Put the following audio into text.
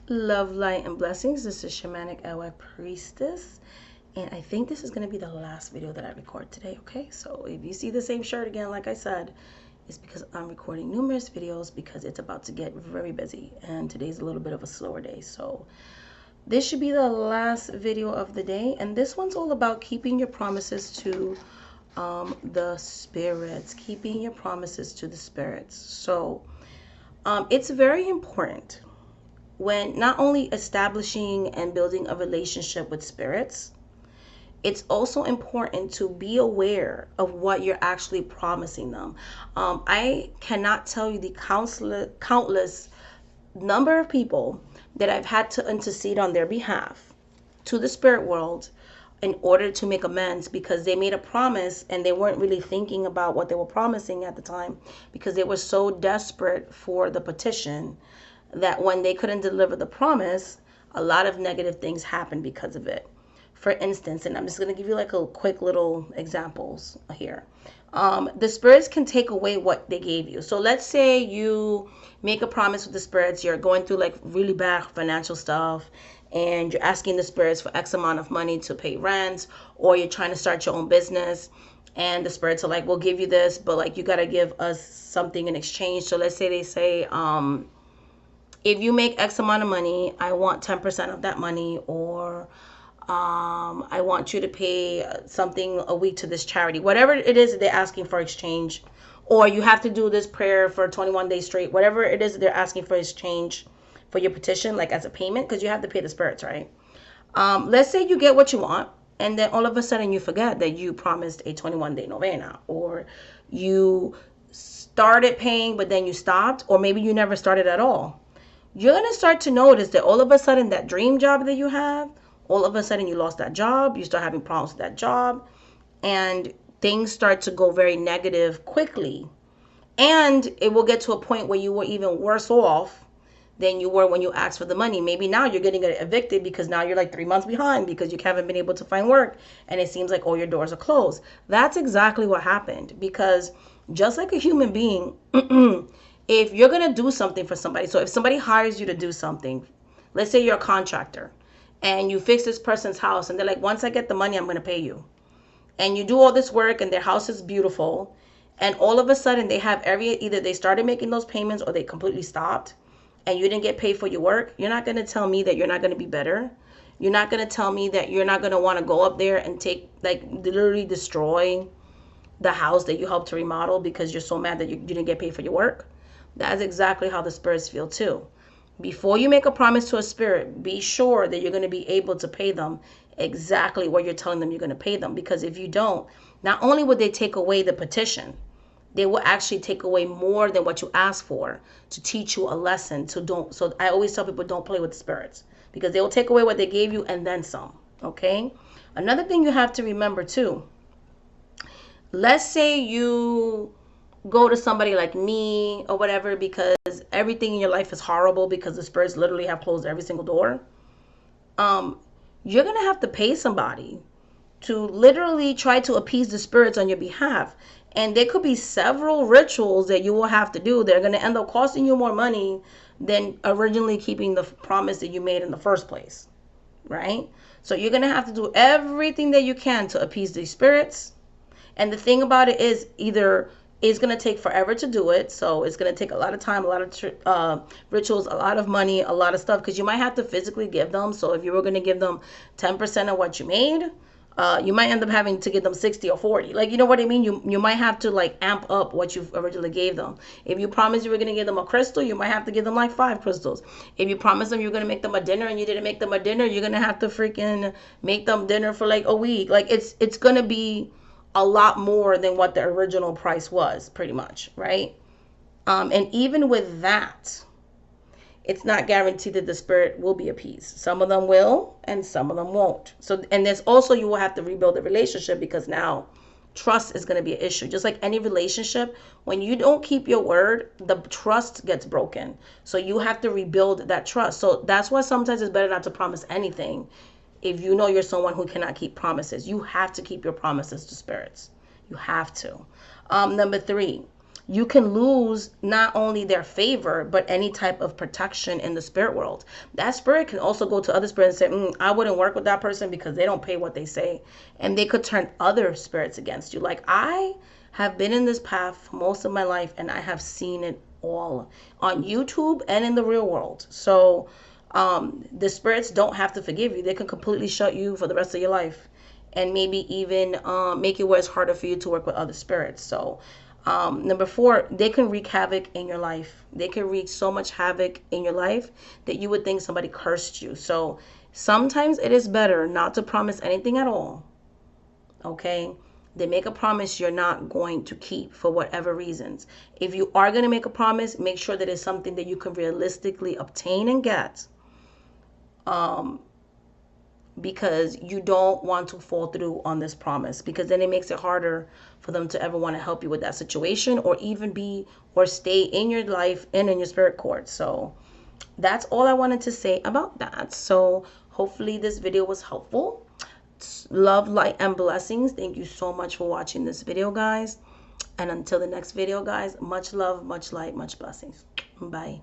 Love, light, and blessings. This is Shamanic Awa Priestess. And I think this is going to be the last video that I record today, okay? So if you see the same shirt again, like I said, it's because I'm recording numerous videos because it's about to get very busy. And today's a little bit of a slower day. So this should be the last video of the day. And this one's all about keeping your promises to the spirits. Keeping your promises to the spirits. So it's very important when not only establishing and building a relationship with spirits, it's also important to be aware of what you're actually promising them. I cannot tell you the countless number of people that I've had to intercede on their behalf to the spirit world in order to make amends because they made a promise and they weren't really thinking about what they were promising at the time because they were so desperate for the petition that when they couldn't deliver the promise, a lot of negative things happened because of it. For instance, and I'm just going to give you like a quick little examples here. The spirits can take away what they gave you. So let's say you make a promise with the spirits, you're going through like really bad financial stuff, and you're asking the spirits for X amount of money to pay rent, or you're trying to start your own business. And the spirits are like, we'll give you this, but like you got to give us something in exchange. So let's say they say, if you make X amount of money, I want 10% of that money, or I want you to pay something a week to this charity. Whatever it is that they're asking for exchange, or you have to do this prayer for 21 days straight, whatever it is that they're asking for exchange for your petition, like as a payment, because you have to pay the spirits, right? Let's say you get what you want, and then all of a sudden you forget that you promised a 21-day novena, or you started paying, but then you stopped, or maybe you never started at all. You're going to start to notice that all of a sudden that dream job that you have, all of a sudden you lost that job, you start having problems with that job, and things start to go very negative quickly. And it will get to a point where you were even worse off than you were when you asked for the money. Maybe now you're getting evicted because now you're like 3 months behind because you haven't been able to find work and it seems like all your doors are closed. That's exactly what happened, because just like a human being, if you're going to do something for somebody, so if somebody hires you to do something, let's say you're a contractor and you fix this person's house and they're like, once I get the money, I'm going to pay you. And you do all this work and their house is beautiful. And all of a sudden they have either they started making those payments or they completely stopped and you didn't get paid for your work. You're not going to tell me that you're not going to be better. You're not going to tell me that you're not going to want to go up there and literally destroy the house that you helped to remodel because you're so mad that you didn't get paid for your work. That's exactly how the spirits feel too. Before you make a promise to a spirit, be sure that you're going to be able to pay them exactly what you're telling them you're going to pay them. Because if you don't, not only would they take away the petition, they will actually take away more than what you asked for to teach you a lesson. So I always tell people, don't play with the spirits because they will take away what they gave you and then some. Okay. Another thing you have to remember too, let's say you go to somebody like me or whatever because everything in your life is horrible because the spirits literally have closed every single door. You're going to have to pay somebody to literally try to appease the spirits on your behalf. And there could be several rituals that you will have to do. They're going to end up costing you more money than originally keeping the promise that you made in the first place, right? So you're going to have to do everything that you can to appease these spirits. And the thing about it is either it's going to take forever to do it. So it's going to take a lot of time, a lot of rituals, a lot of money, a lot of stuff, because you might have to physically give them. So if you were going to give them 10% of what you made, you might end up having to give them 60 or 40. Like, you know what I mean? You might have to like amp up what you originally gave them. If you promised you were going to give them a crystal, you might have to give them like 5 crystals. If you promised them you're going to make them a dinner and you didn't make them a dinner, you're going to have to freaking make them dinner for like a week. Like it's going to be a lot more than what the original price was, pretty much, right? And even with that, it's not guaranteed that the spirit will be appeased. Some of them will, and some of them won't. So, and there's also, you will have to rebuild the relationship because now trust is going to be an issue. Just like any relationship, when you don't keep your word, the trust gets broken. So you have to rebuild that trust. So that's why sometimes it's better not to promise anything. If you know you're someone who cannot keep promises, you have to keep your promises to spirits. You have to. Number 3, you can lose not only their favor, but any type of protection in the spirit world. That spirit can also go to other spirits and say, I wouldn't work with that person because they don't pay what they say. And they could turn other spirits against you. Like, I have been in this path for most of my life, and I have seen it all on YouTube and in the real world. So the spirits don't have to forgive you. They can completely shut you for the rest of your life, and maybe even make it where it's harder for you to work with other spirits. So number 4, they can wreak havoc in your life. They can wreak so much havoc in your life that you would think somebody cursed you. So sometimes it is better not to promise anything at all. Okay? They make a promise you're not going to keep for whatever reasons. If you are going to make a promise, make sure that it's something that you can realistically obtain and get. Because you don't want to fall through on this promise, because then it makes it harder for them to ever want to help you with that situation, or even be or stay in your life and in your spirit court. So that's all I wanted to say about that. So hopefully this video was helpful. Love, light, and blessings. Thank you so much for watching this video, guys. And until the next video, guys, much love, much light, much blessings. Bye.